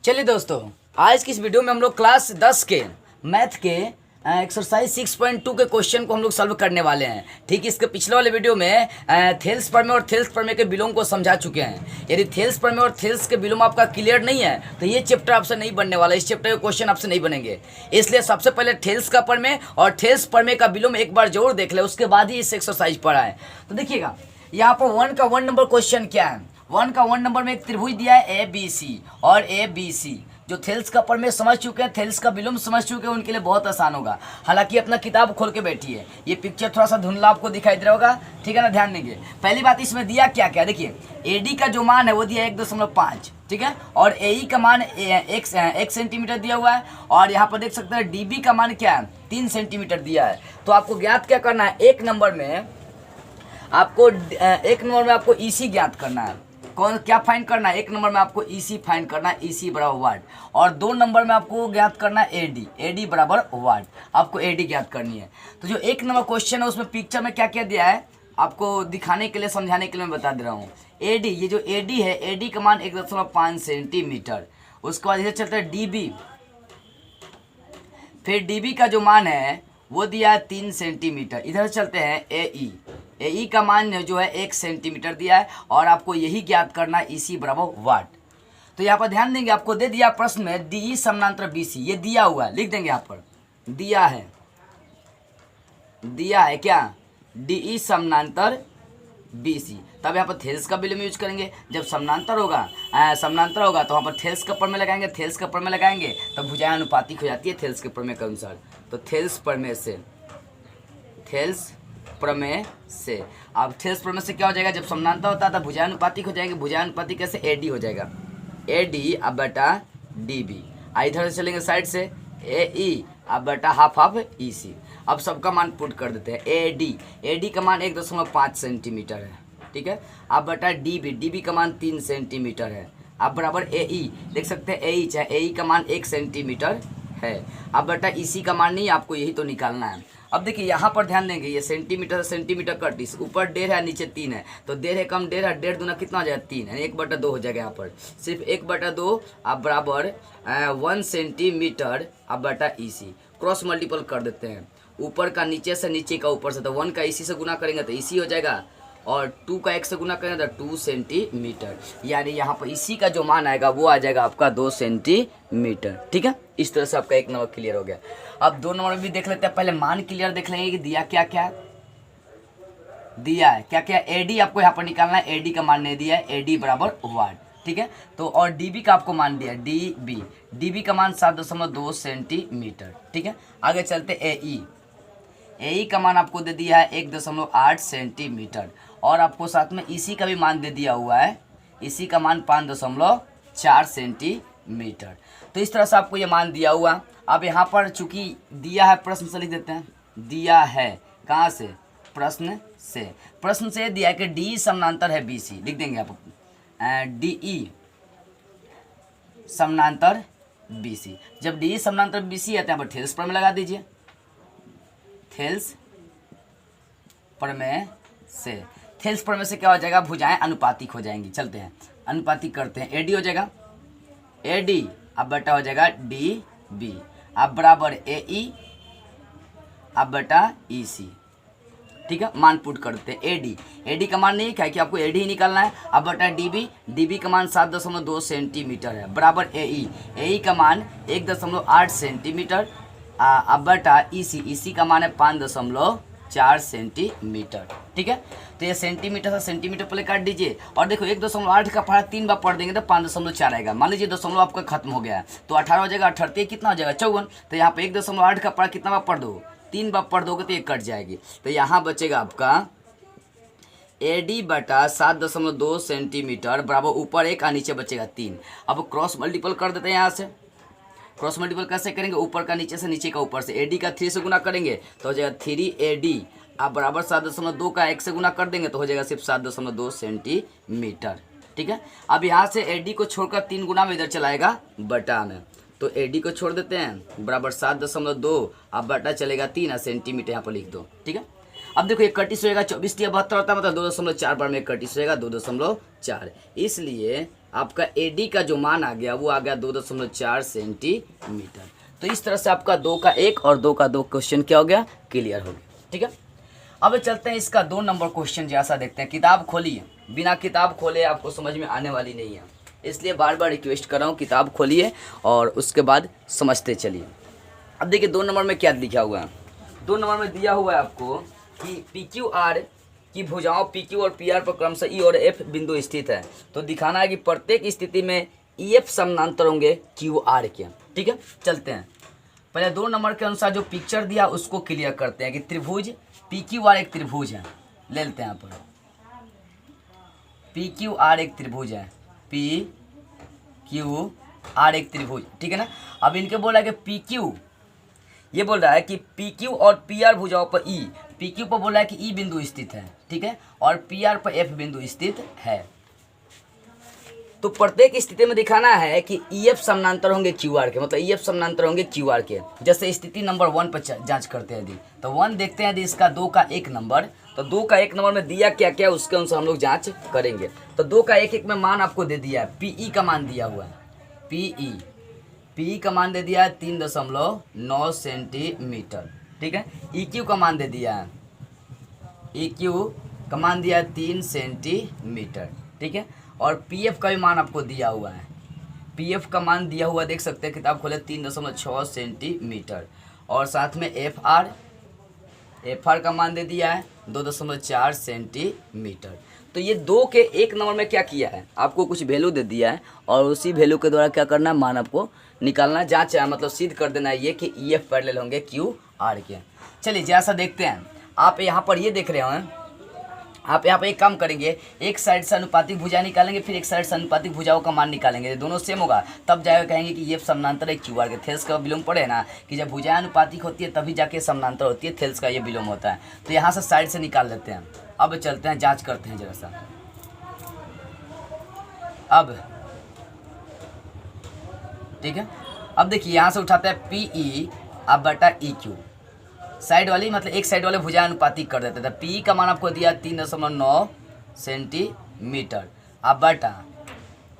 चलिए दोस्तों, आज की इस वीडियो में हम लोग क्लास 10 के मैथ के एक्सरसाइज 6.2 के क्वेश्चन को हम लोग सॉल्व करने वाले हैं। ठीक, इसके पिछले वाले वीडियो में थेल्स प्रमेय और थेल्स प्रमेय के बिलोम को समझा चुके हैं। यदि थेल्स प्रमेय और थेल्स के बिलोम आपका क्लियर नहीं है तो ये चैप्टर आपसे नहीं बनने वाला, इस चैप्टर के क्वेश्चन आपसे नहीं बनेंगे। इसलिए सबसे पहले थेल्स का प्रमेय और थेल्स प्रमेय का बिलोम एक बार जरूर देख ले, उसके बाद ही इस एक्सरसाइज पढ़ाएं। तो देखिएगा, यहाँ पर 1 का 1 नंबर क्वेश्चन क्या है। 1 का 1 नंबर में एक त्रिभुज दिया है ए बी सी और ए बी सी। जो थेल्स का प्रमेय समझ चुके हैं, थेल्स का विलोम समझ चुके हैं, उनके लिए बहुत आसान होगा। हालांकि अपना किताब खोल के बैठिए, ये पिक्चर थोड़ा सा धुंधला आपको दिखाई दे रहा होगा, ठीक है ना, ध्यान देंगे। पहली बात, इसमें दिया क्या क्या, देखिए एडी का जो मान है वो दिया 1.5, ठीक है, और एई का मान 1 सेंटीमीटर दिया हुआ है, और यहाँ पर देख सकते हैं डीबी का मान क्या है 3 सेंटीमीटर दिया है। तो आपको ज्ञात क्या करना है, एक नंबर में आपको ईसी ज्ञात करना है। कौन क्या फाइंड करना है, एक नंबर में आपको ईसी फाइंड करना है, ईसी बराबर वाट, और 2 नंबर में आपको ज्ञात करना है एडी, एडी बराबर वाट, आपको एडी ज्ञात करनी है। तो जो एक नंबर क्वेश्चन है उसमें पिक्चर में क्या क्या दिया है आपको दिखाने के लिए, समझाने के लिए मैं बता दे रहा हूँ। एडी, ये जो एडी है, एडी का मान 1.5 सेंटीमीटर। उसके बाद इधर चलता है डीबी, फिर डीबी का जो मान है वो दिया है 3 सेंटीमीटर। इधर चलते हैं एई, एई का मान जो है 1 सेंटीमीटर दिया है, और आपको यही ज्ञात करना है ईसी बराबर वाट। तो यहाँ पर ध्यान देंगे, आपको दे दिया प्रश्न में डीई समानांतर बीसी, ये दिया हुआ है, लिख देंगे यहाँ पर दिया है क्या, डीई समानांतर बीसी। तब यहाँ पर थेल्स का विलोम यूज करेंगे। जब समानांतर होगा तो वहाँ पर थेल्स का प्रमेय लगाएंगे, थेल्स का प्रमेय लगाएंगे तब भुजाएं अनुपातिक हो जाती है थेल्स के प्रमेय के अनुसार। तो थेल्स प्रमेय से अब थेल्स प्रमेय से क्या हो जाएगा, जब समानांतर होता है तब भुजाएं अनुपातिक हो जाएंगे। भुजाएं अनुपातिक कैसे, एडी हो जाएगा, एडी अब बटा डीबी। इधर से चलेंगे साइड से एई अब बटा हाफ ईसी। अब सबका मान पुट कर देते हैं। एडी का मान 1.5 सेंटीमीटर है, ठीक है, अब बटा डीबी का मान 3 सेंटीमीटर है। अब बराबर एई, देख सकते हैं एई, चाहे एई का मान 1 सेंटीमीटर है। अब बटा ईसी का मान नहीं, आपको यही तो निकालना है। अब देखिए यहाँ पर ध्यान देंगे, ये सेंटीमीटर सेंटीमीटर कट, इस ऊपर 1.5 है, नीचे 3 है, तो 1.5 है कम 1.5 है, 1.5 दूना कितना हो जाएगा 3, यानी 1/2 हो जाएगा। यहाँ पर सिर्फ 1/2 अब बराबर 1 सेंटीमीटर अब बटा ईसी। क्रॉस मल्टीपल कर देते हैं, ऊपर का नीचे से, नीचे का ऊपर से, तो 1 का ईसी से गुना करेंगे तो ईसी हो जाएगा, और 2 का 1 से गुना करेंगे तो 2 सेंटीमीटर, यानी यहाँ पर इसी का जो मान आएगा वो आ जाएगा आपका 2 सेंटीमीटर। ठीक है, इस तरह से आपका 1 नंबर क्लियर हो गया। अब 2 नंबर में भी देख लेते हैं, पहले मान क्लियर देख लेंगे कि दिया क्या क्या, दिया है क्या क्या। एडी आपको यहाँ पर निकालना है, एडी का मान नहीं दिया है, एडी बराबर वाट, ठीक है। तो और डीबी का आपको मान दिया, डीबी का मान 7.2 सेंटीमीटर, ठीक है। आगे चलते एई का मान आपको दे दिया है 1.8 सेंटीमीटर, और आपको साथ में इसी का भी मान दे दिया हुआ है, इसी का मान 5.4 सेंटीमीटर। तो इस तरह से आपको ये मान दिया हुआ। अब यहाँ पर चूंकि दिया है, प्रश्न से लिख देते हैं, दिया है कहाँ से, प्रश्न से दिया है कि डी समानांतर है बीसी, लिख देंगे आप डीई समानांतर बीसी। जब डी समानांतर बीसी है तो यहाँ पर थेल्स प्रमेय लगा दीजिए, थेल्स प्रमेय से क्या हो जाएगा, भुजाएं अनुपातिक हो जाएंगी। चलते हैं अनुपातिक करते हैं, एडी हो जाएगा, एडी अब बटा हो जाएगा डी बी, अब बराबर एई अब बटा ईसी, ठीक है। मान पुट करते हैं, एडी का मान नहीं क्या है कि आपको एडी ही निकालना है, अब बटा डीबी का मान 7.2 सेंटीमीटर है, बराबर एई का मान 1.8 सेंटीमीटर, अब बटा ईसी का मान है 5.4 सेंटीमीटर, ठीक है। तो ये सेंटीमीटर से सेंटीमीटर पहले काट दीजिए, और देखो 1.8 का पढ़ा 3 बार पढ़ देंगे तो 5.4 आएगा। मान लीजिए दशमलव आपका खत्म हो गया है तो 18 हो जाएगा, 18 कितना हो जाएगा 54। तो यहाँ पे 1.8 का पढ़ा कितना बार पढ़ दो, 3 बार पढ़ दोगे तो ये कट जाएगी। तो यहाँ बचेगा आपका एडी बटा 7.2 सेंटीमीटर बराबर ऊपर 1 और नीचे बचेगा 3। अब क्रॉस मल्टीपल कर देते हैं, यहाँ से क्रॉस मल्टीपल कैसे करेंगे, ऊपर का नीचे से, नीचे का ऊपर से। एडी का 3 से गुना करेंगे तो हो जाएगा 3 एडी, अब बराबर 7.2 का 1 से गुना कर देंगे तो हो जाएगा सिर्फ 7.2 सेंटीमीटर, ठीक है। अब यहाँ से एडी को छोड़कर 3 गुना में इधर चलाएगा बटा में, तो एडी को छोड़ देते हैं, बराबर 7.2 अब बटा चलेगा 3 और सेंटीमीटर यहाँ पर लिख दो, ठीक है। अब देखो ये 31 होगा, 24 72 होता है, मतलब 2.4 बार में 31 होगा 2.4, इसलिए आपका AD का जो मान आ गया वो आ गया 2.4 सेंटीमीटर। तो इस तरह से आपका 2 का 1 और 2 का 2 क्वेश्चन क्या हो गया, क्लियर हो गया। ठीक है, अब चलते हैं इसका 2 नंबर क्वेश्चन जैसा देखते हैं। किताब खोलिए, बिना किताब खोले आपको समझ में आने वाली नहीं है, इसलिए बार बार रिक्वेस्ट कर रहा हूँ किताब खोलिए और उसके बाद समझते चलिए। अब देखिए 2 नंबर में क्या लिखा हुआ है। 2 नंबर में दिया हुआ है आपको कि PQR की भुजाओं PQ और PR पर क्रमशः E और F बिंदु स्थित है। तो दिखाना है कि प्रत्येक स्थिति में EF समानांतर होंगे QR के। ठीक है, चलते हैं। पहले 2 नंबर के अनुसार जो पिक्चर दिया उसको क्लियर करते हैं कि त्रिभुज PQR एक त्रिभुज है। ले लेते हैं यहाँ पर PQR एक त्रिभुज है, PQR एक त्रिभुज। ठीक है ना। अब इनके बोला है कि PQ, ये बोल रहा है कि PQ और PR भुजाओं पर E, PQ पर बोला है कि E बिंदु स्थित है। ठीक है, और PR पर F बिंदु स्थित है। तो प्रत्येक स्थिति में दिखाना है कि EF समानांतर होंगे QR के, मतलब EF समानांतर होंगे QR के। जैसे स्थिति नंबर 1 पर जांच करते हैं यदि, तो 1 देखते हैं यदि इसका 2 का 1 नंबर, तो 2 का 1 नंबर में दिया क्या क्या उसके अनुसार हम लोग जांच करेंगे। तो 2 का 1 में मान आपको दे दिया है, PE का मान दिया हुआ है, PE का मान दे दिया है 3.9 सेंटीमीटर। ठीक है, EQ का मान दे दिया है, EQ का मान दिया है 3 सेंटीमीटर। ठीक है, और PF का भी मान आपको दिया हुआ है, PF का मान दिया हुआ देख सकते हैं, किताब खोले 3.6 सेंटीमीटर। और साथ में FR का मान दे दिया है 2.4 सेंटीमीटर। तो ये 2 के 1 नंबर में क्या किया है, आपको कुछ वैल्यू दे दिया है और उसी वैल्यू के द्वारा क्या करना है, मान आपको निकालना है, जांच है, मतलब सिद्ध कर देना है ये कि EF पैरेलल होंगे QR के। चलिए जैसा देखते हैं, आप यहाँ पर ये देख रहे हैं, आप यहाँ पे एक काम करेंगे, एक साइड से अनुपातिक भुजा निकालेंगे, फिर एक साइड से अनुपातिक भुजाओं का मान निकालेंगे, दोनों सेम होगा, तब जाकर कहेंगे कि ये समानांतर है QR के। थेल्स का विलोम पड़े ना कि जब भुजाएं अनुपातिक होती है तभी जाके समानांतर होती है, थेल्स का ये विलोम होता है। तो यहाँ से साइड से निकाल लेते हैं। अब चलते हैं, जाँच करते हैं जरा सा। अब ठीक है, अब देखिए यहाँ से उठाते हैं PE अब बटा EQ, साइड वाली मतलब एक साइड वाले भुजा अनुपातिक कर देते थे। PE का मान आपको दिया 3.9 सेंटीमीटर अब बटा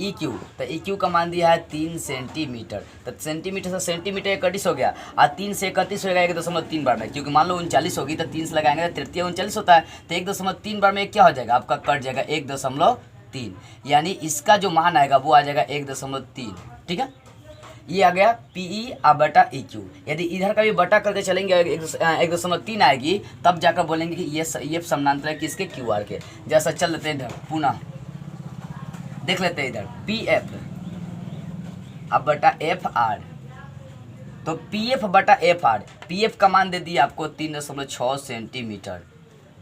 EQ, तो EQ का मान दिया है 3 सेंटीमीटर। तो सेंटीमीटर से सेंटीमीटर 31 हो गया, और 3 से 31 हो गया 1.3 बार में, क्योंकि मान लो 39 होगी तो 3 से लगाएंगे तो 39 होता है, तो 1.3 बार में क्या हो जाएगा आपका, कट जाएगा 1.3, यानी इसका जो मान आएगा वो आ जाएगा 1.3। ठीक है, ये आ गया PE अब बटा EQ। यदि इधर का भी बटा करके चलेंगे 1.3 आएगी, तब जाकर बोलेंगे कि ये समानांतर है किसके, QR के। जैसा चल लेते हैं इधर, पुनः देख लेते हैं इधर, PF अब बटा FR, तो PF बटा FR, PF का मान दे दिया आपको 3.6 सेंटीमीटर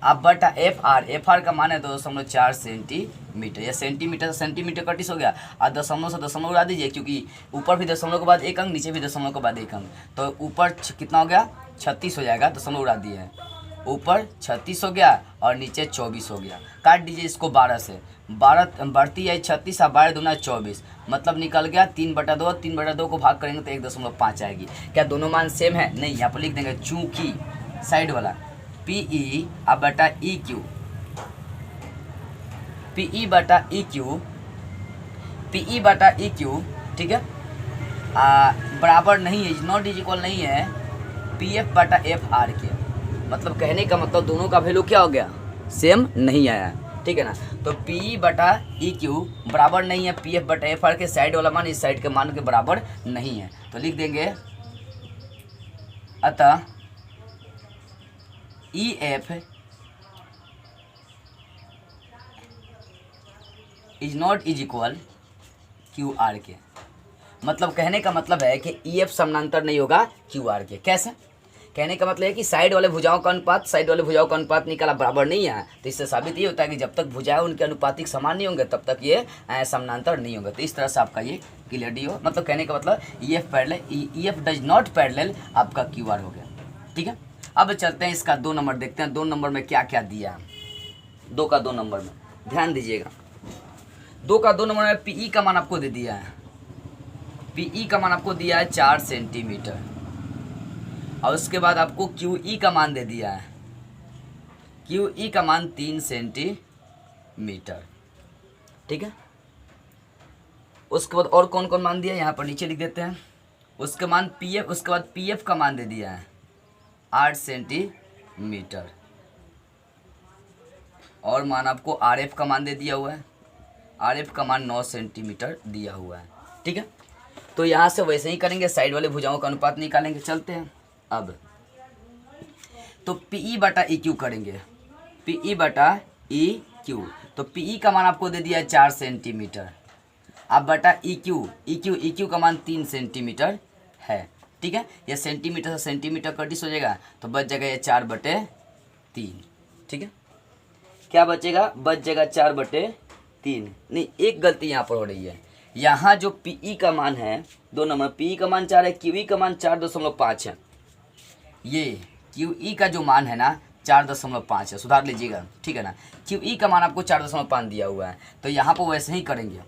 अब बटा FR का मान है 2.4 सेंटीमीटर। या सेंटीमीटर से सेंटीमीटर 31 हो गया, और दशमलव से दशमलव उड़ा दीजिए, क्योंकि ऊपर भी दशमलव के बाद 1 अंक, नीचे भी दशमलव के बाद 1 अंक, तो ऊपर कितना हो गया, 36 हो जाएगा, दशमलव उड़ा दिए हैं, ऊपर 36 हो गया और नीचे 24 हो गया। काट दीजिए इसको 12 से, 12 बढ़ती है 36 और 12 दूना 24, मतलब निकल गया 3/2। 3/2 को भाग करेंगे तो 1.5 आएगी। क्या दोनों मान सेम है? नहीं, यहाँ पर लिख देंगे चूंकि साइड वाला PE अब बटा EQ, PE बटा EQ, ठीक है, बराबर नहीं है, नॉट इज इक्वल नहीं है PF बटा FR के। मतलब कहने का मतलब दोनों का वैल्यू क्या हो गया, सेम नहीं आया। ठीक है ना, तो PE बटा EQ बराबर नहीं है PF बटा FR के, साइड वाला मान इस साइड के मान के बराबर नहीं है। तो लिख देंगे अतः EF is not is equal QR के। मतलब कहने का मतलब है कि EF समानांतर नहीं होगा QR के। कैसे? कहने का मतलब है कि साइड वाले भुजाओं का अनुपात निकाला बराबर नहीं है, तो इससे साबित ये होता है कि जब तक भुजाएं उनके अनुपातिक समान नहीं होंगे तब तक ये समानांतर नहीं होंगे। तो इस तरह से आपका ये क्लियरिटी हो, मतलब कहने का मतलब EF डज नॉट पैरेलल आपका QR हो गया। ठीक है, अब चलते हैं इसका 2 नंबर देखते हैं। 2 नंबर में क्या क्या दिया, 2 का 2 नंबर में ध्यान दीजिएगा। 2 का 2 नंबर में PE का मान आपको दे दिया है, PE का मान आपको दिया है 4 सेंटीमीटर, और उसके बाद आपको QE का मान दे दिया है, QE का मान 3 सेंटीमीटर। ठीक है, उसके बाद और कौन कौन मान दिया यहाँ पर नीचे लिख देते हैं। उसके मान पी एफ, उसके बाद पी एफ का मान दे दिया है 8 सेंटीमीटर, और मान आपको आर एफ का मान दे दिया हुआ है, आर एफ का मान 9 सेंटीमीटर दिया हुआ है। ठीक है, तो यहाँ से वैसे ही करेंगे, साइड वाले भुजाओं का अनुपात निकालेंगे। चलते हैं अब, तो पी ई बटा ई क्यू करेंगे, पी ई बटा ई क्यू। तो पी ई का मान आपको दे दिया है 4 सेंटीमीटर, अब बटा ई क्यू का मान 3 सेंटीमीटर है। ठीक है, ये सेंटीमीटर से सेंटीमीटर कटिस हो जाएगा, तो बच जाएगा ये 4/3। ठीक है, क्या बचेगा, बच जाएगा 4/3। नहीं, एक गलती यहाँ पर हो रही है, यहाँ जो पी ई का मान है 2 नंबर, पी ई का मान 4 है, क्यू ई का मान 4.5 है। ये क्यू ई का जो मान है ना 4.5 है, सुधार लीजिएगा। ठीक है ना, क्यू ई का मान आपको 4.5 दिया हुआ है, तो यहाँ पर वैसे ही करेंगे।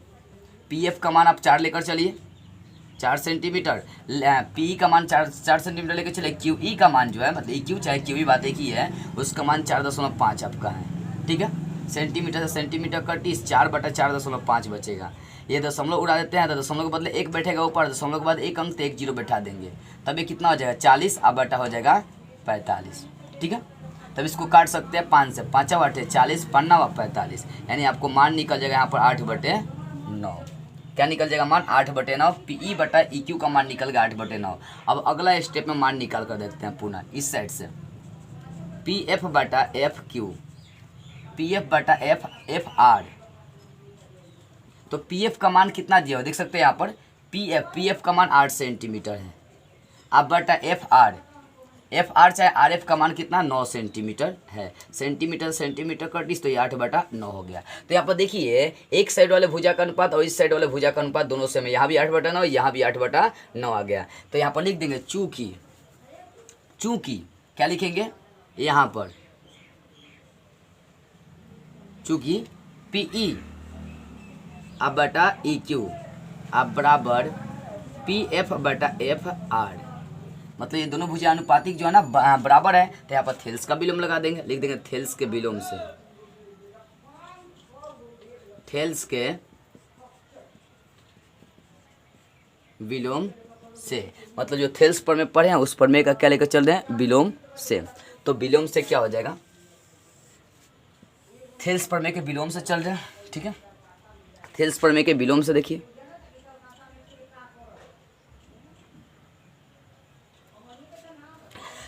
पी एफ का मान आप 4 लेकर चलिए, 4 सेंटीमीटर, पी ई का मान 4 सेंटीमीटर लेकर चलिए। क्यू ई का मान जो है, मतलब ई क्यू चाहे क्यू ई बात एक ही है, उसका मान 4.5 आपका है। ठीक है, सेंटीमीटर से सेंटीमीटर कटिस 4/4.5 बचेगा। ये दशमलव उड़ा देते हैं, तो दशमलव के बदले 1 बैठेगा ऊपर, दशमलव के बाद 1 अंक, तो 1 0 बैठा देंगे, तब ये कितना हो जाएगा 40, अब बटा हो जाएगा 45। ठीक है, तब इसको काट सकते हैं 5 से, 5 8 40, 5 45, यानी आपको मान निकल जाएगा यहाँ पर 8/9। क्या निकल जाएगा मान 8/9। पी ई बटा ई क्यू का मान निकल गया 8/9। अब अगला स्टेप में मान निकाल कर देखते हैं पुनः इस साइड से, पी एफ बटा एफ क्यू, पी एफ बटा एफ आर। तो पी एफ का मान कितना दिया हो देख सकते हैं यहाँ पर, पी एफ का मान 8 सेंटीमीटर है। अब बटा एफ आर चाहे आर एफ का मान कितना 9 सेंटीमीटर है। सेंटीमीटर सेंटीमीटर कटिस, तो ये 8/9 हो गया। तो यहाँ पर देखिए, एक साइड वाले भुजा का अनुपात और इस साइड वाले भुजा का अनुपात दोनों से में, यहाँ भी 8/9, यहाँ भी 8/9 आ गया। तो यहाँ पर लिख देंगे चूंकि क्या लिखेंगे यहाँ पर, चूंकि पी ई अब बटा ई क्यू अब बराबर पी एफ बटा एफ आर, मतलब ये दोनों भुजा अनुपातिक जो है ना बराबर है। तो यहाँ पर थेल्स का विलोम लगा देंगे, लिख देंगे थेल्स के विलोम से, थेल्स के विलोम से, मतलब जो थेल्स पर में पढ़े हैं उस पर में का क्या लेकर चल रहे हैं, विलोम से। तो विलोम से क्या हो जाएगा, थेल्स पर में के विलोम से चल रहे हैं। ठीक है, थेल्स पर में के विलोम से देखिए,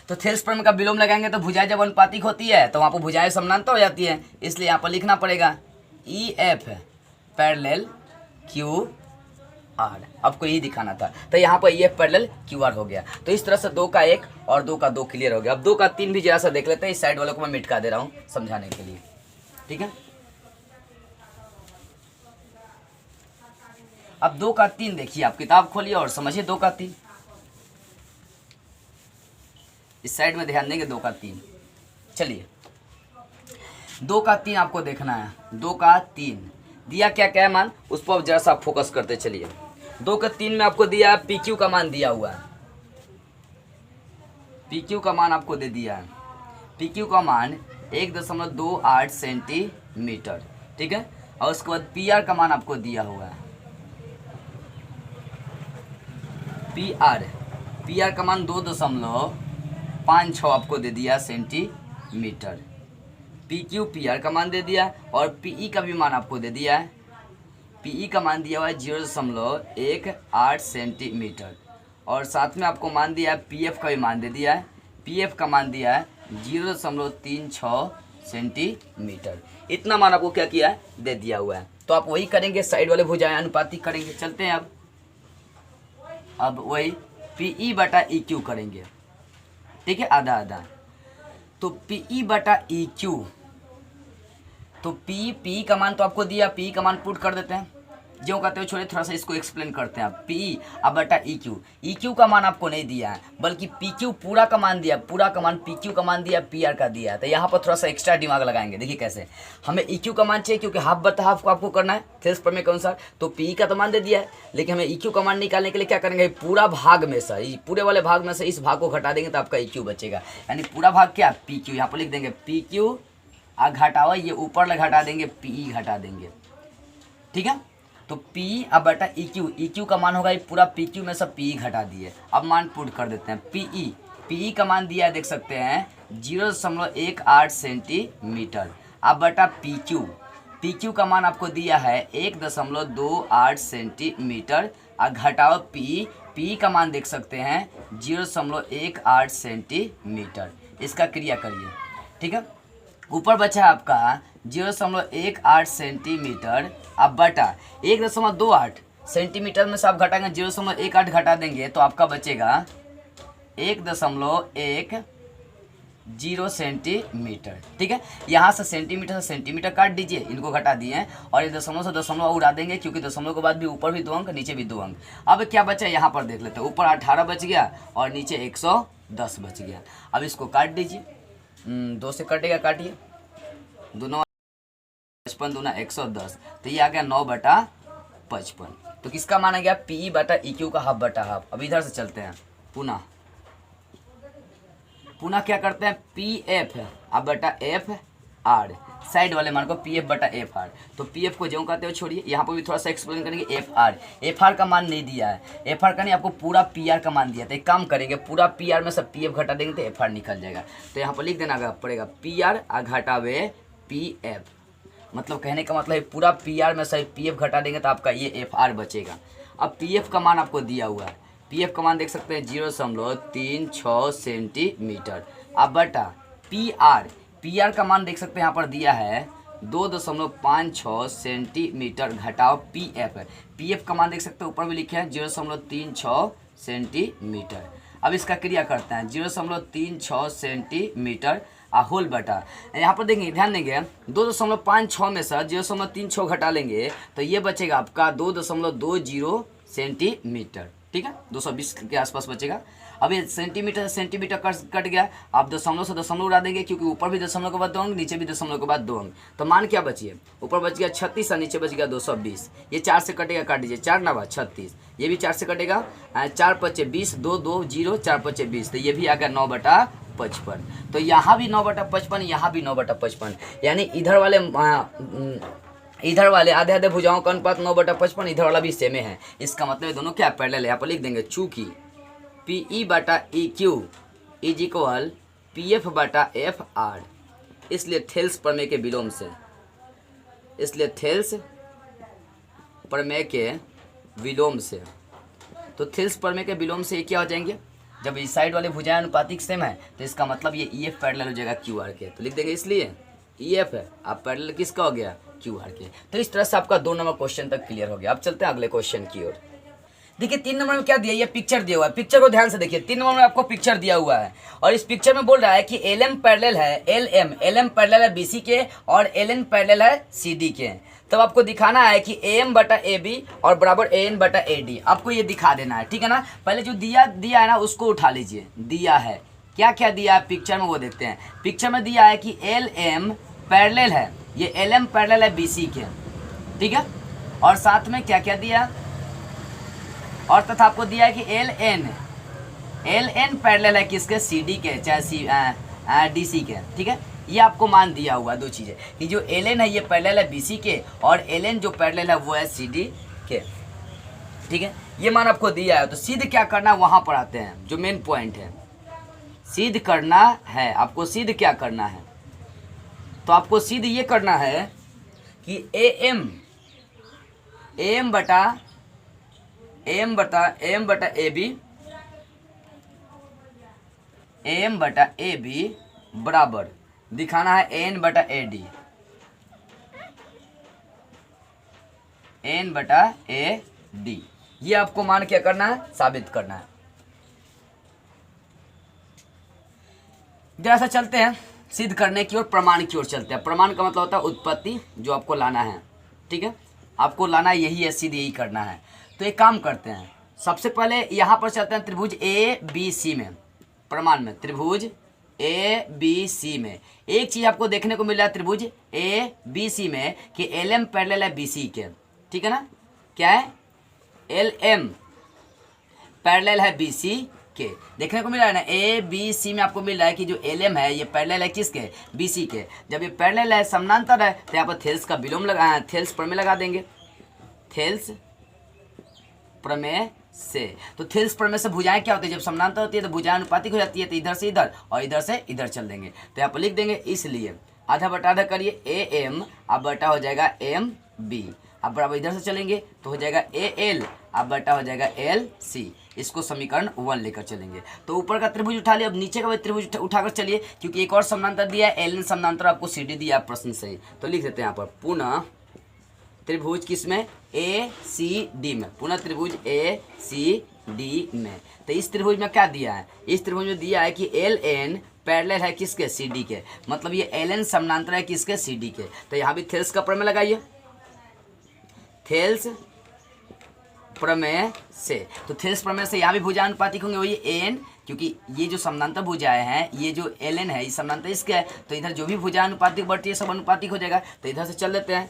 तो थेल्स पर में का विलोम लगाएंगे तो भुजाएं जब अनुपातिक होती है तो वहाँ पर भुजाएं समानांतर हो जाती है, इसलिए यहाँ पर लिखना पड़ेगा E F parallel Q R. आपको यही दिखाना था, तो यहाँ पर E F parallel Q R हो गया। तो इस तरह से 2 का 1 और 2 का 2 क्लियर हो गया। अब 2 का 3 भी जरा सा देख लेते हैं, इस साइड वालों को मैं मिटका दे रहा हूँ समझाने के लिए। ठीक है, अब 2 का 3 देखिए, आप किताब खोलिए और समझिए 2 का 3, इस साइड में ध्यान देंगे 2 का 3। चलिए 2 का 3 आपको देखना है। 2 का 3 दिया क्या क्या है मान, उस पर जरा सा फोकस करते चलिए। 2 का 3 में आपको दिया है पी क्यू का मान दिया हुआ है, पी क्यू का मान आपको दे दिया है, पी क्यू का मान 1.28 सेंटीमीटर। ठीक है, और उसके बाद पी आर का मान आपको दिया हुआ है, पी आर का मान 2.56 आपको दे दिया centimetre. P Q P R का मान दे दिया, और पी ई का भी मान आपको दे दिया है, पी ई का मान दिया हुआ है 0.18 सेंटीमीटर, और साथ में आपको मान दिया है पी एफ का भी मान दे दिया है, पी एफ का मान दिया है 0.36 सेंटीमीटर। इतना मान आपको क्या किया है, दे दिया हुआ है। तो आप वही करेंगे, साइड वाले भुजाएं अनुपातिक करेंगे। चलते हैं अब वही पी ई बटा ई क्यू करेंगे। ठीक है, आधा आधा। तो पी ई बटा ई क्यू, तो पी का मान तो आपको दिया, पी का मान पुट कर देते हैं, जो कहते हो छोड़े थोड़ा सा इसको एक्सप्लेन करते हैं। पी अब बटा ई क्यू का मान आपको नहीं दिया है, बल्कि पी क्यू पूरा का मान दिया, पूरा का मान पी क्यू का मान दिया, पी आर का दिया है। तो यहाँ पर थोड़ा सा एक्स्ट्रा दिमाग लगाएंगे। देखिए कैसे, हमें ई क्यू का मान चाहिए क्योंकि हाफ बटा हाफ को आपको करना है थेल्स प्रमेय के अनुसार। तो पी का तो मान दे दिया है, लेकिन हमें ई क्यू का मान निकालने के लिए क्या करेंगे, पूरा भाग में से, पूरे वाले भाग में से इस भाग को घटा देंगे तो आपका ई क्यू बचेगा। यानी पूरा भाग क्या, पी क्यू। यहाँ पर लिख देंगे पी क्यू घटाओ, ये ऊपर घटा देंगे, पी ई घटा देंगे। ठीक है, तो P अब बटा EQ का मान होगा ये पूरा PQ में सब PE घटा दिए। अब मान पुट कर देते हैं। PE का मान दिया है, देख सकते हैं 0.18 सेंटीमीटर। अब बटा PQ का मान आपको दिया है 1.28 सेंटीमीटर। और घटाओ PE का मान देख सकते हैं 0.18 सेंटीमीटर। इसका क्रिया करिए, ठीक है। ऊपर बचा है आपका 0.18 सेंटीमीटर। अब बटा 1.28 सेंटीमीटर में से आप घटाएंगे 0.18 घटा देंगे तो आपका बचेगा 1.10 सेंटीमीटर, ठीक है। यहाँ से सेंटीमीटर काट दीजिए, इनको घटा दिए और ये दशमलव से दशमलव उड़ा देंगे, क्योंकि दशमलव के बाद भी ऊपर भी 2 अंक नीचे भी 2 अंक। अब क्या बचा यहाँ पर देख लेते हैं। ऊपर 18 बच गया और नीचे 110 बच गया। अब इसको काट दीजिए, 2 से कटेगा, काटिए, दोनों 55 दूना 110, तो ये आ गया 9/55। तो किसका माना गया PE बटा EQ का हाफ बटा हाफ। अब इधर से चलते हैं, पुनः क्या करते हैं PF अब बटा FR, साइड वाले मान को PF बटा FR। तो PF को जो कहते हो छोड़िए, यहाँ पर भी थोड़ा सा एक्सप्लेन करेंगे। FR का मान नहीं दिया है, FR का नहीं, आपको पूरा PR का मान दिया। तो एक काम करेंगे, पूरा PR में सब PF घटा देंगे तो FR निकल जाएगा। तो यहाँ पर लिख देना पड़ेगा PR घटावे PF, मतलब कहने का मतलब है पूरा PR में से PF घटा देंगे तो आपका ये FR बचेगा। अब PF का मान आपको दिया हुआ है, PF का मान देख सकते हैं 0.36 सेंटीमीटर। अब बटा PR का मान देख सकते हैं यहाँ पर दिया है 2.56 सेंटीमीटर घटाओ PF का मान देख सकते हैं ऊपर भी लिखे हैं 0.36 सेंटीमीटर। अब इसका क्रिया करते हैं 0.36 सेंटीमीटर होल बटा, यहाँ पर देंगे, ध्यान देंगे 2.56 में से 0.36 घटा लेंगे तो ये बचेगा आपका 2.20 सेंटीमीटर, ठीक है, 220 के आसपास बचेगा। अब ये सेंटीमीटर से सेंटीमीटर कट गया। आप दशमलव से दशमलव उड़ा देंगे, क्योंकि ऊपर भी दशमलव के बाद 2 अंक, नीचे भी दशमलव के बाद 2 अंक। तो मान क्या बचिए, ऊपर बच गया 36 और नीचे बच गया 220। ये 4 से कटेगा, काट दीजिए, 4 9 36, ये भी 4 से कटेगा, 4 5 20, 2 2 0, 4 5 20, तो ये भी आ गया 9/55। तो यहाँ भी 9/55, यहाँ भी 9/55, यानी इधर वाले आधे आधे भुजाओं का अनुपात 9/55, इधर वाला भी सेम है। इसका मतलब दोनों क्या पैरेलल है। यहाँ पर लिख देंगे चूंकि PE बटा EQ इज इक्वल PF बटा FR, इसलिए थेल्स प्रमेय के विलोम से, तो थेल्स प्रमेय के विलोम से ये क्या हो जाएंगे, जब इस साइड वाले भुजाएं अनुपातिक सेम है तो इसका मतलब ये EF पैरेलल हो जाएगा QR के। तो लिख देंगे इसलिए EF है आप पैरेलल किसका हो गया, QR के। तो इस तरह से आपका 2 नंबर क्वेश्चन तक क्लियर हो गया। अब चलते हैं अगले क्वेश्चन की ओर। देखिए 3 नंबर में क्या दिया, ये पिक्चर दिया हुआ है, पिक्चर को ध्यान से देखिए। 3 नंबर में आपको पिक्चर दिया हुआ है और इस पिक्चर में बोल रहा है कि LM पैरेलल है, LM पैरेलल है BC के और LN पैरेलल है CD के। तब आपको दिखाना है कि AM बटा AB और बराबर AN बटा AD, आपको ये दिखा देना है, ठीक है ना। पहले जो दिया है ना उसको उठा लीजिए, दिया है क्या क्या दिया है पिक्चर में वो देखते हैं। पिक्चर में दिया है कि LM पैरेलल है, ये LM पैरेलल है BC के, ठीक है। और साथ में क्या क्या दिया, और तथा आपको दिया है कि LN पैरेलल है किसके, CD के, चाहे DC के, ठीक है। ये आपको मान दिया हुआ 2 चीज़ें कि जो LN है ये पैरेलल है BC के और LN जो पैरेलल है वो है CD के, ठीक है। ये मान आपको दिया है। तो सिद्ध क्या करना है वहाँ पर आते हैं, जो मेन पॉइंट है, सिद्ध करना है। आपको सिद्ध क्या करना है, तो आपको सिद्ध ये करना है कि AM बटा AB बराबर दिखाना है AN बटा AD, ये आपको मान क्या करना है, साबित करना है। जरा सा चलते हैं सिद्ध करने की ओर, प्रमाण की ओर चलते हैं। प्रमाण का मतलब होता है उत्पत्ति, जो आपको लाना है, ठीक है, आपको लाना यही है, सिद्ध यही करना है। तो एक काम करते हैं, सबसे पहले यहाँ पर चलते हैं त्रिभुज ABC में, प्रमाण में त्रिभुज ABC में एक चीज़ आपको देखने को मिल रहा है त्रिभुज ABC में कि LM पैरेलल है BC के, ठीक है ना। क्या है, LM पैरेलल है BC के, देखने को मिल रहा है ना। ABC में आपको मिल रहा है कि जो LM है ये पैरेलल है किसके, BC के। जब ये पैरेलल है, समानांतर है, तो यहाँ पर थेल्स का विलोम लगा, थेल्स प्रमेय लगा देंगे, थेल्स प्रमेय से। तो थेल्स प्रमेय से भुजाएं क्या होती है, जब समानांतर होती है तो भुजाएं अनुपातिक हो जाती है, तो इधर से इधर और इधर से इधर चल देंगे। तो यहाँ पर लिख देंगे इसलिए आधा बटा आधा करिए ए एम, अब बटा हो जाएगा एम बी, अब बराबर इधर से चलेंगे तो हो जाएगा ए एल, अब बटा हो जाएगा एल सी। इसको समीकरण 1 लेकर चलेंगे। तो ऊपर का त्रिभुज उठा लिया, अब नीचे का भी त्रिभुज उठाकर चलिए, क्योंकि एक और समानांतर दिया है, एल समानांतर आपको सी डी दिया प्रश्न से। तो लिख देते हैं यहाँ पर पुनः त्रिभुज किसमें, ए सी डी में, पुनः त्रिभुज ए सी डी में। तो इस त्रिभुज में क्या दिया है, इस त्रिभुज में दिया है कि एल एन पैरेलल है किसके, सी डी के, मतलब ये एल एन समानांतर है किसके, सी डी के। तो यहाँ भी थेल्स का प्रमेय लगाइए, थेल्स प्रमेय से। तो थेल्स प्रमेय से यहाँ भी भुजा अनुपातिक होंगे, वही एन, क्योंकि ये जो समानांतर भुजाएं हैं, ये जो एल एन है इस समानांतर इसके है, तो इधर जो भी भुजा अनुपातिक बढ़ती है सब अनुपातिक हो जाएगा। तो इधर से चल देते हैं,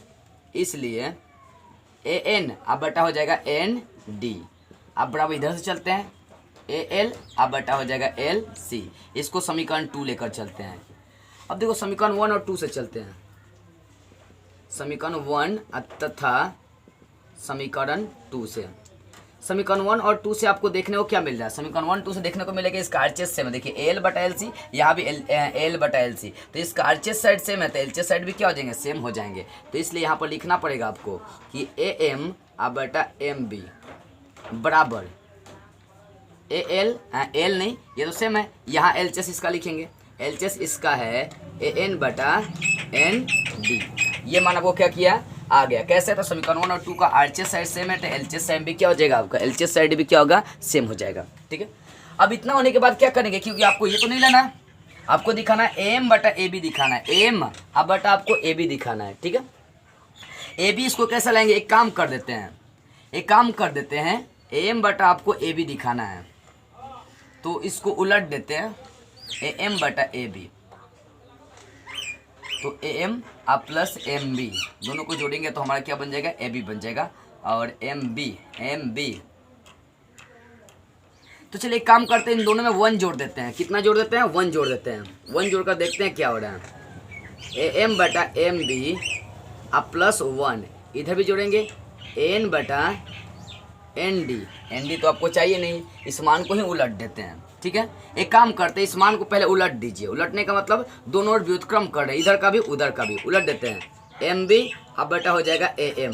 इसलिए ए एन अब बटा हो जाएगा एन डी, अब बराबर इधर से चलते हैं ए एल, अब बटा हो जाएगा एल सी। इसको समीकरण 2 लेकर चलते हैं। अब देखो समीकरण 1 और 2 से चलते हैं, समीकरण 1 तथा समीकरण 2 से। समीकरण 1 और 2 से आपको देखने को क्या मिल रहा है, समीकरण 1 2 से देखने को मिलेगा इसका आरचेस सेम है। देखिए एल बटा एल सी, यहाँ भी एल बटा एल सी, तो इसका आरचेस साइड सेम है, तो एलचेस साइड भी क्या हो जाएंगे, सेम हो जाएंगे। तो इसलिए यहाँ पर लिखना पड़ेगा आपको कि ए एम अब बटा एम बी बराबर ए एल, एल नहीं ये तो सेम है, यहाँ एलचेस इसका लिखेंगे, एलचेस इसका है ए एन बटा एन डी। ये मान आपको क्या किया आ गया, कैसे, तो समीकरण 1 और 2 का आरचेस साइड सेम है, तो एलचेस साइड भी क्या हो जाएगा आपका, एलचेस साइड भी क्या होगा, सेम हो जाएगा। ठीक है, अब इतना होने के बाद क्या करेंगे, क्योंकि आपको ये तो नहीं लेना है, आपको दिखाना है एम बटा ए बी दिखाना है, एम अब बटा आपको ए बी दिखाना है। ठीक है, ए बी इसको कैसे लाएंगे, एक काम कर देते हैं, एम बटा आपको ए बी दिखाना है, तो इसको उलट देते हैं, ए एम बटा ए बी, तो ए एम आप प्लस एम बी दोनों को जोड़ेंगे तो हमारा क्या बन जाएगा, ए बी बन जाएगा, और एम बी। तो चलिए एक काम करते हैं, इन दोनों में 1 जोड़ देते हैं, कितना जोड़ देते हैं, 1 जोड़ देते हैं, 1 जोड़कर देखते हैं क्या हो रहा है। ए एम बटा एम बी आप प्लस 1, इधर भी जोड़ेंगे एन बटा एन डी तो आपको चाहिए नहीं, इस मान को ही उलट देते हैं। ठीक है, एक काम करते हैं, इस मान को पहले उलट दीजिए, उलटने का मतलब दोनों ओर व्युत्क्रम कर रहे हैं, इधर का भी उधर का भी उलट देते हैं, एम बी अब बटा हो जाएगा ए एम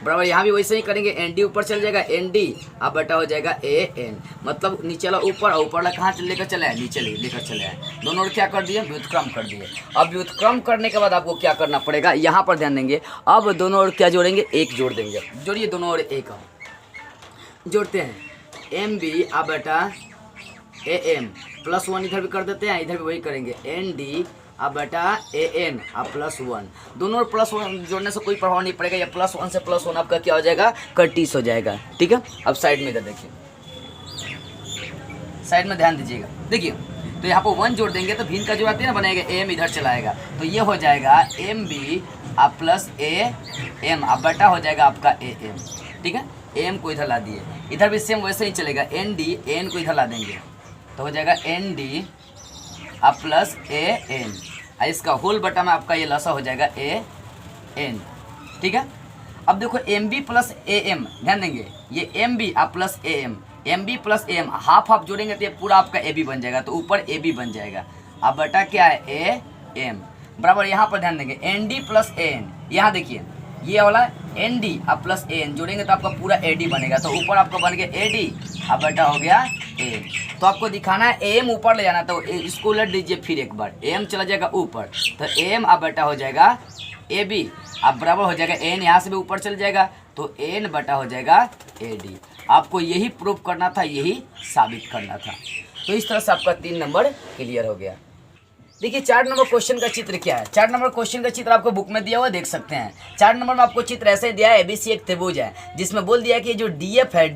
बराबर, यहाँ भी वैसे ही करेंगे, एन डी ऊपर चल जाएगा, एन डी अब बटा हो जाएगा ए एन, मतलब नीचे वाला ऊपर और ऊपर वाला कहाँ लेकर चले आए, नीचे लेकर चले आए, दोनों ओर क्या कर दिए, व्युत्क्रम कर दिए। अब व्युत्क्रम करने के बाद आपको क्या करना पड़ेगा, यहाँ पर ध्यान देंगे, अब दोनों ओर क्या जोड़ेंगे, 1 जोड़ देंगे, जोड़िए दोनों ओर 1 जोड़ते हैं, एम बी अब बटा ए एम प्लस 1 इधर भी कर देते हैं, इधर भी वही करेंगे, एन डी अब बटा ए एन अब प्लस 1, दोनों प्लस 1 जोड़ने से कोई प्रभाव नहीं पड़ेगा, या प्लस 1 से प्लस 1 आपका क्या हो जाएगा, कटीस हो जाएगा। ठीक है, अब साइड में इधर देखिए, साइड में ध्यान दीजिएगा, देखिए तो यहाँ पर 1 जोड़ देंगे तो भिन्न का जो आती है ना बनाएगा, एम इधर चलाएगा, तो ये हो जाएगा एम बी अब प्लस ए एम अब बटा हो जाएगा आपका ए एम। ठीक है, एम को इधर ला दिए, इधर भी सेम वैसे ही चलेगा, एन डी एन को इधर ला देंगे तो हो जाएगा एन डी अब प्लस ए एन, इसका होल बटा में आपका ये लसा हो जाएगा ए एन। ठीक है, अब देखो M B plus A M, ध्यान देंगे ये एम बी अब plus A M B plus A M half half जोड़ेंगे तो ये पूरा आपका ए बी बन जाएगा, तो ऊपर ए बी बन जाएगा, अब बटा क्या है ए एम बराबर, यहाँ पर ध्यान देंगे N D plus A N, यहाँ देखिए ये वाला एन डी अब प्लस ए एन जोड़ेंगे तो आपका पूरा ए डी बनेगा, तो ऊपर आपका बन गया ए डी अब बटा हो गया ए। तो आपको दिखाना है एम ऊपर ले जाना, तो इसको उलट दीजिए फिर एक बार, एम चला जाएगा ऊपर, तो एम अब बटा हो जाएगा ए बी अब बराबर हो जाएगा एन, यहाँ से भी ऊपर चल जाएगा तो एन बटा हो जाएगा ए डी। आपको यही प्रूव करना था, यही साबित करना था। तो इस तरह से आपका 3 नंबर क्लियर हो गया। देखिए 4 नंबर क्वेश्चन का चित्र क्या है, 4 नंबर क्वेश्चन का चित्र आपको बुक में दिया हुआ देख सकते हैं। 4 नंबर में आपको चित्र ऐसे दिया है, एबीसी एक त्रिभुज है जिसमें बोल दिया है कि जो डीएफ है,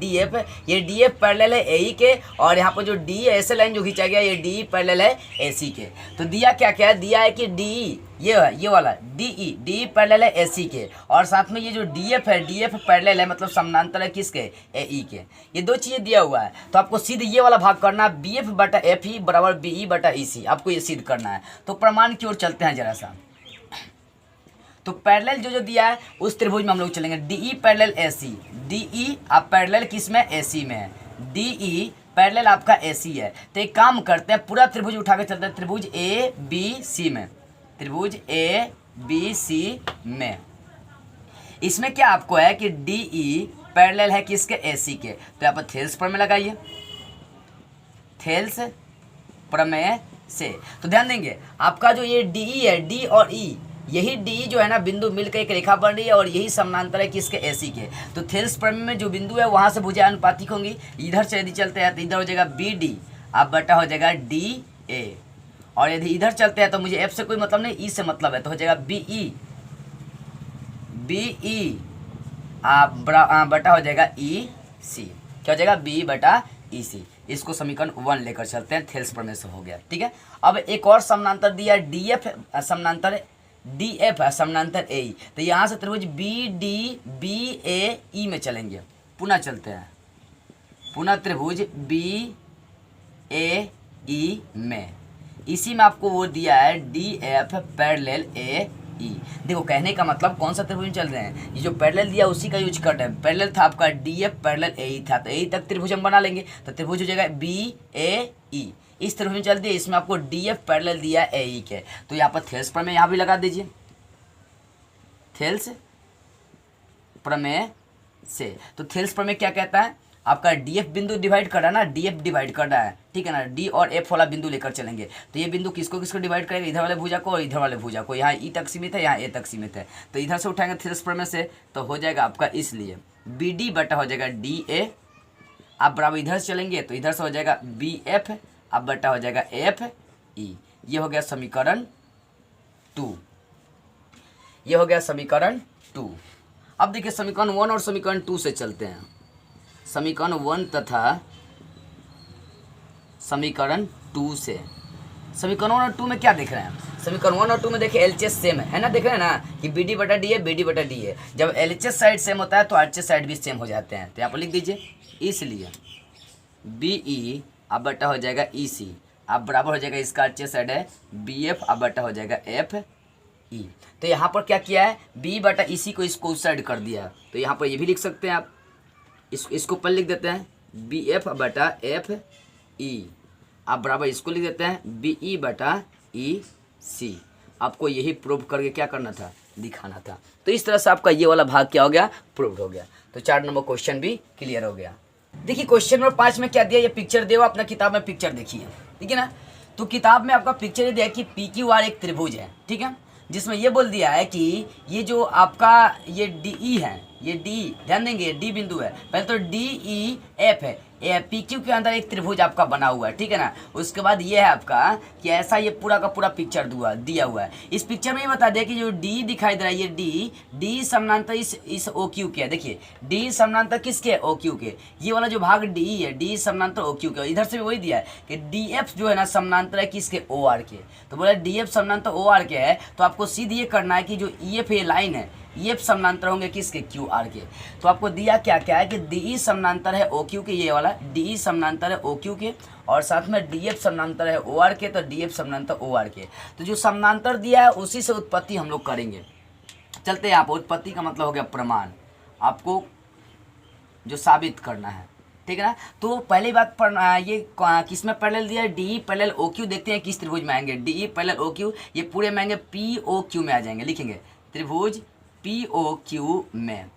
ये डीएफ पैरेलल है एई के, और यहाँ पर जो डी ऐसे लाइन जो खींचा गया ये डी पैरेलल है एसी के। तो दिया क्या क्या है, दिया है कि डी ये वाला डी पैरेलल है एसी के, और साथ में ये जो डीएफ है, डीएफ पैरेलल है मतलब समानांतर है किसके, एई के। ये 2 चीज़ें दिया हुआ है, तो आपको सिद्ध ये वाला भाग करना है, बीएफ बटा एफ ई बराबर बीई बटा ईसी, आपको ये सिद्ध करना है। तो प्रमाण की ओर चलते हैं जरा सा। तो पैरेलल जो जो दिया है उस त्रिभुज में हम लोग चलेंगे। DE पैरेलल AC, DE आप पैरेलल किस में, AC में है, DE पैरेलल आपका AC है। तो एक काम करते हैं, पूरा त्रिभुज उठा के चलते हैं, त्रिभुज ABC में, त्रिभुज ABC में। इसमें क्या आपको है कि DE पैरेलल है किसके, AC के। तो यहाँ पर थेल्स प्रमेय लगाइए, थेल्स प्रमेय से। तो ध्यान देंगे आपका जो ये DE है, D और E, यही DE जो है ना बिंदु मिलकर एक रेखा बन रही है और यही समानांतर है किसके, AC के। तो थेल्स प्रमेय में जो बिंदु है वहां से भुजा अनुपातिक होंगी। इधर से यदि चलते हैं तो इधर हो जाएगा BD, अब बटा हो जाएगा DA, और यदि इधर चलते हैं तो मुझे F से कोई मतलब नहीं, E से मतलब है, तो हो जाएगा BE बटा हो जाएगा EC। क्या हो जाएगा, B बटा EC। इसको समीकरण 1 लेकर चलते हैं, थेल्स प्रमेय से हो गया। ठीक है, अब एक और समानांतर दिया DF समानांतर, DF समानांतर AE। तो यहाँ से त्रिभुज BDBAE में चलेंगे। पुनः चलते हैं, पुनः त्रिभुज BAE में, इसी में आपको वो दिया है DF पैरेलल AE। देखो कहने का मतलब कौन सा त्रिभुज में चल रहे हैं, ये जो पैरेलल दिया उसी का यूज कर रहे हैं। पैरेलल था आपका DF पैरेलल AE था, तो AE तक त्रिभुज हम बना लेंगे। तो त्रिभुज हो जाएगा BAE, इस त्रिभुज में चल दिया, इसमें आपको DF पैरेलल दिया है AE के। तो यहाँ पर थेल्स प्रमेय यहाँ भी लगा दीजिए, थेल्स प्रमेय से। तो थेल्स प्रमेय क्या कहता है, आपका DF बिंदु डिवाइड कर रहा है ना, DF डिवाइड कर रहा है, ठीक है ना, D और F वाला बिंदु लेकर चलेंगे। तो ये बिंदु किसको किसको डिवाइड करेगा, इधर वाले भुजा को और इधर वाले भुजा को। यहाँ E तक सीमित है, यहाँ A तक सीमित है, तो इधर से उठाएंगे थेल्स प्रमेय से, तो हो जाएगा आपका इसलिए BD बटा हो जाएगा DA। आप बराबर इधर से चलेंगे तो इधर से हो जाएगा BF, अब बटा हो जाएगा FE। ये हो गया समीकरण 2, ये हो गया समीकरण 2। अब देखिए समीकरण 1 और समीकरण 2 से चलते हैं। समीकरण 1 तथा समीकरण 2 से, समीकरण 1 और 2 में क्या देख रहे हैं, समीकरण 1 और 2 में देखिए LHS सेम है ना, देख रहे हैं ना कि BD बटा DA, BD बटा DA। जब LHS साइड सेम होता है तो RHS साइड भी सेम हो जाते हैं। तो यहाँ पर लिख दीजिए, इसलिए BE अब बटा हो जाएगा EC, अब बराबर हो जाएगा इसका RHS साइड है BF, अब बटा हो जाएगा FE। तो यहाँ पर क्या किया है, B बटा EC को इसको उस साइड कर दिया। तो यहाँ पर ये भी लिख सकते हैं आप, इसको ऊपर लिख देते हैं BF बटा FE, आप बराबर इसको लिख देते हैं BE बटा EC। आपको यही प्रूव करके क्या करना था, दिखाना था। तो इस तरह से आपका ये वाला भाग क्या हो गया, प्रूव्ड हो गया। तो 4 नंबर क्वेश्चन भी क्लियर हो गया। देखिए क्वेश्चन नंबर 5 में क्या दिया, ये पिक्चर दिया, अपना किताब में पिक्चर देखिए, ठीक है ना। तो किताब में आपका पिक्चर ये दिया कि PQR एक त्रिभुज है, ठीक है, जिसमें ये बोल दिया है कि ये जो आपका ये DE है, ये D, ध्यान देंगे D बिंदु है, पहले तो DEF है, PQ के अंदर एक त्रिभुज आपका बना हुआ है, ठीक है ना। उसके बाद ये है आपका कि ऐसा ये पूरा का पूरा पिक्चर दिया हुआ है। इस पिक्चर में ये बता दिया कि जो D दिखाई दे रहा है, ये D समानांतर इस OQ के है। देखिए D समानांतर किसके, OQ के। ये वाला जो भाग D है, D समानांतर OQ के। इधर से भी वही दिया है कि DF जो है ना समानांतर है किसके, OR के। तो बोला DF समानांतर OR के है, तो आपको सीधे ये करना है कि जो EF ये लाइन है, EF समानांतर होंगे किसके, QR के। तो आपको दिया क्या क्या है कि DE समानांतर है OQ के, ये वाला DE समानांतर है OQ के, और साथ में DF समानांतर है OR के, तो DF समानांतर OR के। तो जो समानांतर दिया है उसी से उत्पत्ति हम लोग करेंगे। चलते हैं आप, उत्पत्ति का मतलब हो गया प्रमाण, आपको जो साबित करना है, ठीक है ना। तो पहली बात ये किस में पैरेलल दिया है, DE पैरेलल OQ। देखते हैं किस त्रिभुज में आएंगे, DE पैरेलल OQ, ये पूरे में आएंगे POQ में आ जाएंगे। लिखेंगे त्रिभुज POQ में,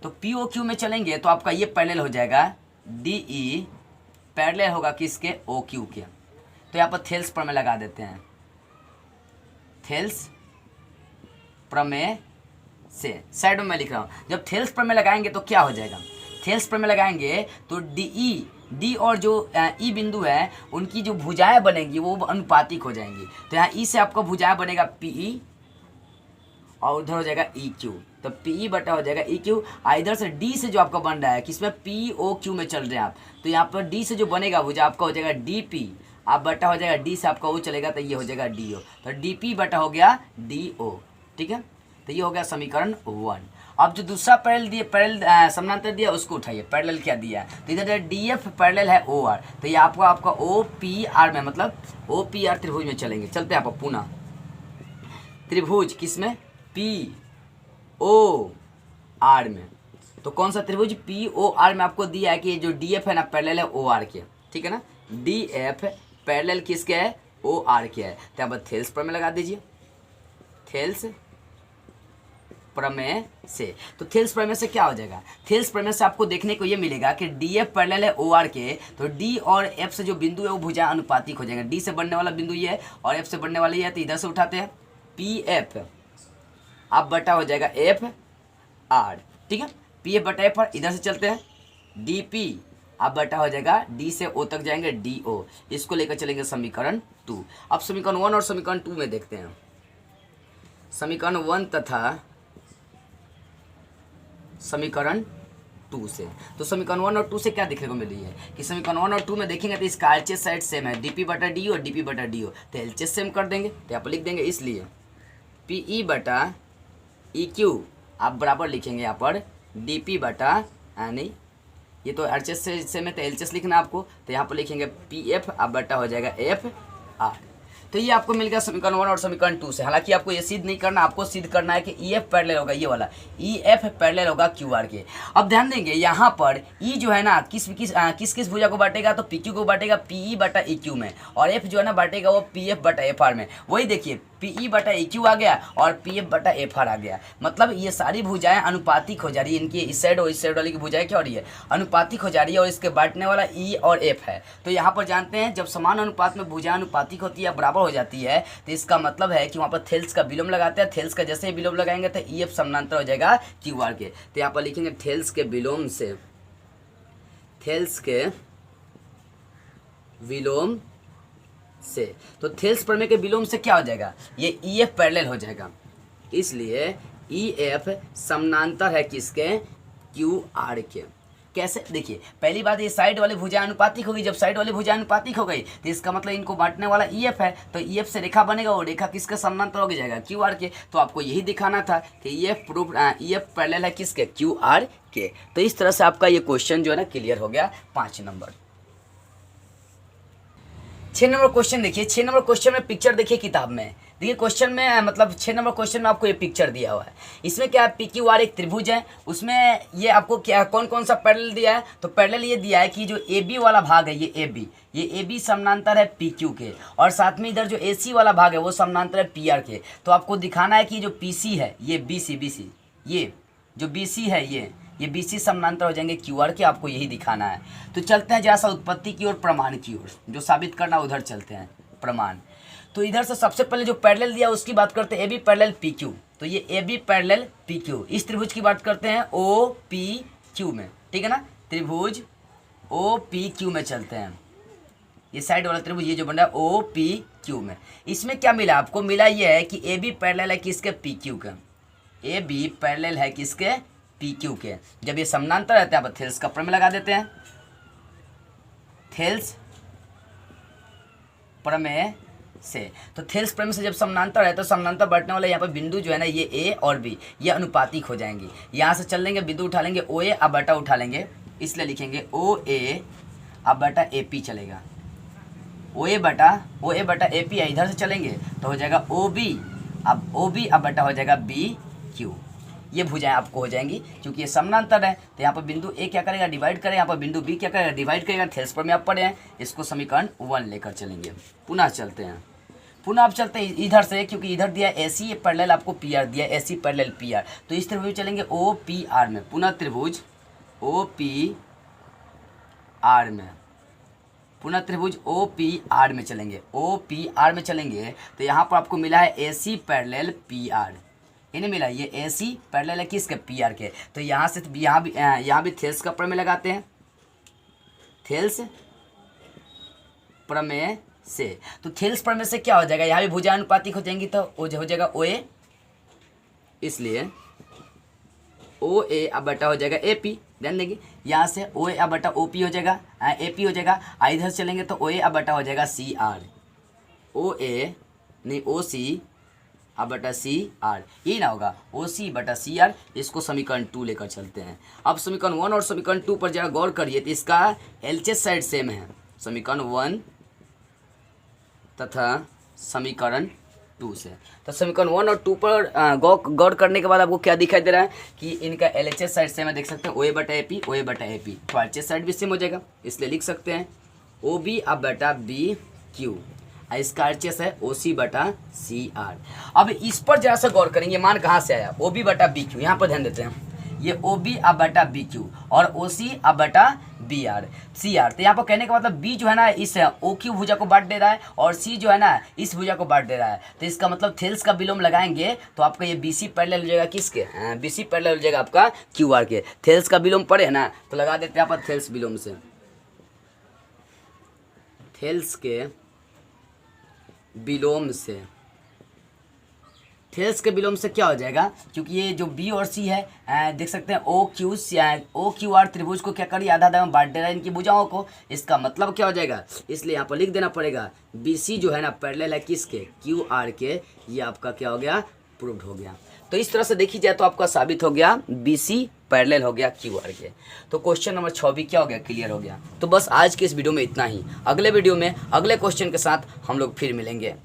तो POQ में चलेंगे तो आपका ये पैरेलल हो जाएगा DE पैरेलल होगा किसके, OQ के। तो यहाँ पर थेल्स प्रमेय लगा देते हैं, थेल्स प्रमेय से साइड में मैं लिख रहा हूँ। जब थेल्स प्रमेय लगाएंगे तो क्या हो जाएगा, थेल्स प्रमेय लगाएंगे तो D और जो E बिंदु है उनकी जो भुजाएं बनेंगी वो अनुपातिक हो जाएंगी। तो यहाँ E से आपका भुजाएं बनेगा PE और उधर हो जाएगा EQ, तो PE बटा हो जाएगा EQ। इधर से D से जो आपका बन रहा है किसमें, POQ में चल रहे हैं आप, तो यहाँ पर D से जो बनेगा भुजा आपका हो जाएगा DP, आप बटा हो जाएगा D से आपका O चलेगा तो ये हो जाएगा DO, तो DP बटा हो गया DO, ठीक है। तो ये हो गया समीकरण 1। अब जो दूसरा पैरेलल समानांतर दिया उसको उठाइए, पैरेलल क्या दिया है, तो इधर DF पैरेलल है OR, तो ये आपका OPR में, मतलब OPR त्रिभुज में चलेंगे। चलते हैं आप पुनः त्रिभुज किसमें, पी ओ आर में। तो कौन सा त्रिभुज पी ओ आर में आपको दिया है कि जो डी एफ है ना पैरेलल है ओ आर के, ठीक है ना, डी एफ पैरेलल किसके है, ओ आर के है। तो यहाँ पर थेल्स प्रमेय लगा दीजिए, थेल्स प्रमेय से। तो थेल्स प्रमेय से क्या हो जाएगा, थेल्स प्रमेय से आपको देखने को ये मिलेगा कि डी एफ पैरेलल है ओ आर के, तो डी और एफ से जो बिंदु है वो भुजा अनुपातिक हो जाएगा। डी से बढ़ने वाला बिंदु ये है और एफ से बढ़ने वाला ये है, तो इधर से उठाते हैं पी एफ अब बटा हो जाएगा एफ आर, ठीक है, पी एफ बटा एफ आर। इधर से चलते हैं डी पी अब बटा हो जाएगा डी से ओ तक जाएंगे डी ओ, इसको लेकर चलेंगे समीकरण 2। अब समीकरण 1 और समीकरण 2 में देखते हैं। समीकरण 1 तथा समीकरण 2 से, तो समीकरण 1 और 2 से क्या देखने को मिल रही है कि समीकरण 1 और 2 में देखेंगे तो इसका एलएचएस साइड सेम है, डीपी बटा डी और डीपी बटा डी ओ, तो एलएचएस सेम कर देंगे। तो यहाँ पर लिख देंगे इसलिए पीई बटा ई क्यू आप बराबर लिखेंगे यहाँ पर डीपी बटा नहीं, ये तो एलएचएस से सेम है तो एलएचएस लिखना आपको, तो यहाँ पर लिखेंगे पी एफ अब बटा हो जाएगा एफ आर। तो ये आपको मिल गया समीकरण 1 और समीकरण 2 से। हालांकि आपको ये सिद्ध नहीं करना, आपको सिद्ध करना है कि ई एफ पैरेलल होगा, ये वाला ई एफ पैरेलल होगा क्यू आर के। अब ध्यान देंगे यहाँ पर ई जो है ना किस किस भुजा को बांटेगा, तो पी क्यू को बांटेगा पीई बटा ई क्यू में, और एफ जो है ना बांटेगा वो पी एफ बटा एफ आर में। वही देखिए पीई बटा ई क्यू आ गया और पी एफ बटा एफ आर आ गया, मतलब ये सारी भुजाएं अनुपातिक हो जा रही है, इनकी इस साइड और इस साइड वाली की भुजाएं क्या हो रही है, अनुपातिक हो जा रही है, और इसके बांटने वाला ई और एफ है। तो यहाँ पर जानते हैं जब समान अनुपात में भुजा अनुपातिक होती है, बराबर हो जाती है, तो इसका मतलब है कि वहाँ पर थेल्स का विलोम लगाते हैं। थेल्स का जैसे ही विलोम लगाएंगे तो ई एफ समानांतर हो जाएगा क्यू आर के। तो यहाँ पर लिखेंगे थेल्स के विलोम से, थेल्स के विलोम से, तो थेल्स प्रमेय के विलोम से क्या हो जाएगा, ये ई एफ पैरेलल हो जाएगा, इसलिए ई एफ समानांतर है किसके, क्यू आर के। कैसे, देखिए पहली बात ये साइड वाली भुजा अनुपातिक होगी, जब साइड वाली भुजा अनुपातिक हो गई तो इसका मतलब इनको बांटने वाला ई एफ है, तो ई एफ से रेखा बनेगा, वो रेखा किसके समानांतर हो जाएगा, क्यू आर के। तो आपको यही दिखाना था कि E F proof E F parallel है किसके, क्यू आर के। तो इस तरह से आपका ये क्वेश्चन जो है ना क्लियर हो गया 5 नंबर। 6 नंबर क्वेश्चन देखिए, 6 नंबर क्वेश्चन में पिक्चर देखिए किताब में, देखिए क्वेश्चन में मतलब 6 नंबर क्वेश्चन में आपको ये पिक्चर दिया हुआ है। इसमें क्या है, पी क्यू आर एक त्रिभुज है, उसमें ये आपको क्या कौन कौन सा पैरेलल दिया है, तो पैरेलल ये दिया है कि जो ए बी वाला भाग है ये ए बी समानांतर है पी क्यू के, और साथ में इधर जो ए सी वाला भाग है वो समानांतर है पी आर के। तो आपको दिखाना है कि जो पी सी है ये बी सी ये जो बी सी है ये बी सी समानांतर हो जाएंगे क्यू आर के, आपको यही दिखाना है। तो चलते हैं जरा सा उत्पत्ति की ओर, प्रमाण की ओर, जो साबित करना उधर चलते हैं प्रमाण। तो इधर से सबसे पहले जो पैरेलल दिया उसकी बात करते हैं, A B parallel P Q, तो ये A B parallel P Q. इस त्रिभुज की बात करते हैं ओ पी क्यू में, ठीक है ना, त्रिभुज ओ पी क्यू में चलते हैं। ये साइड वाला त्रिभुज ये जो बन रहा है ओ पी क्यू में, इसमें क्या मिला आपको, मिला ये है कि ए बी पैरेलल है किसके, पी क्यू के, ए बी पैरेलल है किसके, पी क्यू के। जब ये समानांतर रहते हैं, आप थेल्स का प्रमेय लगा देते हैं, थेल्स प्रमेय से। तो थेल्स प्रमेय से जब समानांतर है तो समानांतर बढ़ने वाला यहाँ पर बिंदु जो है ना ये ए और बी ये अनुपातिक हो जाएंगी। यहाँ से चल लेंगे बिंदु उठा लेंगे ओ ए अब बटा उठा लेंगे, इसलिए लिखेंगे ओ ए अब बटा ए पी चलेगा, ओ ए बटा ए पी। इधर से चलेंगे तो हो जाएगा ओ बी अब बटा हो जाएगा बी क्यू। ये भुजाएं आपको हो जाएंगी क्योंकि ये समानांतर है। तो यहाँ पर बिंदु ए क्या करेगा, डिवाइड करेगा, यहाँ पर बिंदु बी क्या करेगा, डिवाइड करेगा। थेल्स प्रमेय आप पढ़े हैं, इसको समीकरण 1 लेकर चलेंगे। पुनः चलते हैं, पुनः आप चलते हैं इधर से, क्योंकि इधर दिया ए सी पैरेलल आपको पी आर दिया, ए सी पैरेलल पी आर, तो इस त्रिभुज चलेंगे ओ पी आर में। पुनः त्रिभुज ओ पी आर में, पुनः त्रिभुज ओ पी आर में चलेंगे, ओ पी आर में चलेंगे तो यहाँ पर आपको मिला है ए सी पैरेलल पी आर, इन्हें मिला ये ए सी पैरेलल है किसके, पी आर के। तो यहाँ से यहाँ भी थेल्स का प्रमेय लगाते हैं, थेल्स प्रमेय से। तो थेल्स प्रमेय से क्या हो जाएगा, यहाँ भी भुजा अनुपातिक हो जाएंगी तो हो जाएगा ओ ए, इसलिए ओ ए अब बटा हो जाएगा ए पी। ध्यान देंगे यहाँ से ओ ए अब बटा ओ पी हो जाएगा, ए पी हो जाएगा। इधर चलेंगे तो ओ ए अब बटा हो जाएगा सी आर, ओ ए नहीं ओ सी अब बटा सी आर, ये ना होगा ओ सी बटा सी आर। इसको समीकरण 2 लेकर चलते हैं। अब समीकरण 1 और समीकरण 2 पर जरा गौर करिए तो इसका एलएचएस साइड सेम है। समीकरण 1 तथा समीकरण 2 से। तो समीकरण 1 और 2 पर गौर करने के बाद आपको क्या दिखाई दे रहा है कि इनका LHS साइड सेम है, देख सकते हैं OA/AP OA/AP, तो RHS साइड भी सेम हो जाएगा, इसलिए लिख सकते हैं OB अब बटा BQ, इसका RHS है OC/CR। अब इस पर जरा सा गौर करेंगे, मान कहाँ से आया OB/BQ, यहाँ पर ध्यान देते हैं, ये OB अब बटा BQ और OC अब बटा BR CR। तो यहाँ पर कहने का मतलब B जो है ना इस OQ भुजा को बांट दे रहा है और C जो है ना इस भुजा को बांट दे रहा है, तो इसका मतलब थेल्स का विलोम लगाएंगे तो आपका ये BC पैरेलल हो जाएगा किसके, BC पैरेलल हो जाएगा आपका QR के। थेल्स का विलोम पड़े है ना, तो लगा देते हैं यहाँ पर थेल्स विलोम से, थेल्स के विलोम से, थेल्स के विलोम से क्या हो जाएगा, क्योंकि ये जो B और C है देख सकते हैं OQR त्रिभुज को क्या करिए आधा आधा में बांट दे रहा है इनकी भुजाओं को, इसका मतलब क्या हो जाएगा, इसलिए यहाँ पर लिख देना पड़ेगा BC जो है ना पैरेलल है किसके, QR के, ये आपका क्या हो गया, प्रूव्ड हो गया। तो इस तरह से देखी जाए तो आपका साबित हो गया BC पैरेलल हो गया QR के। तो क्वेश्चन नंबर 6 भी क्या हो गया, क्लियर हो गया। तो बस आज के इस वीडियो में इतना ही, अगले वीडियो में अगले क्वेश्चन के साथ हम लोग फिर मिलेंगे।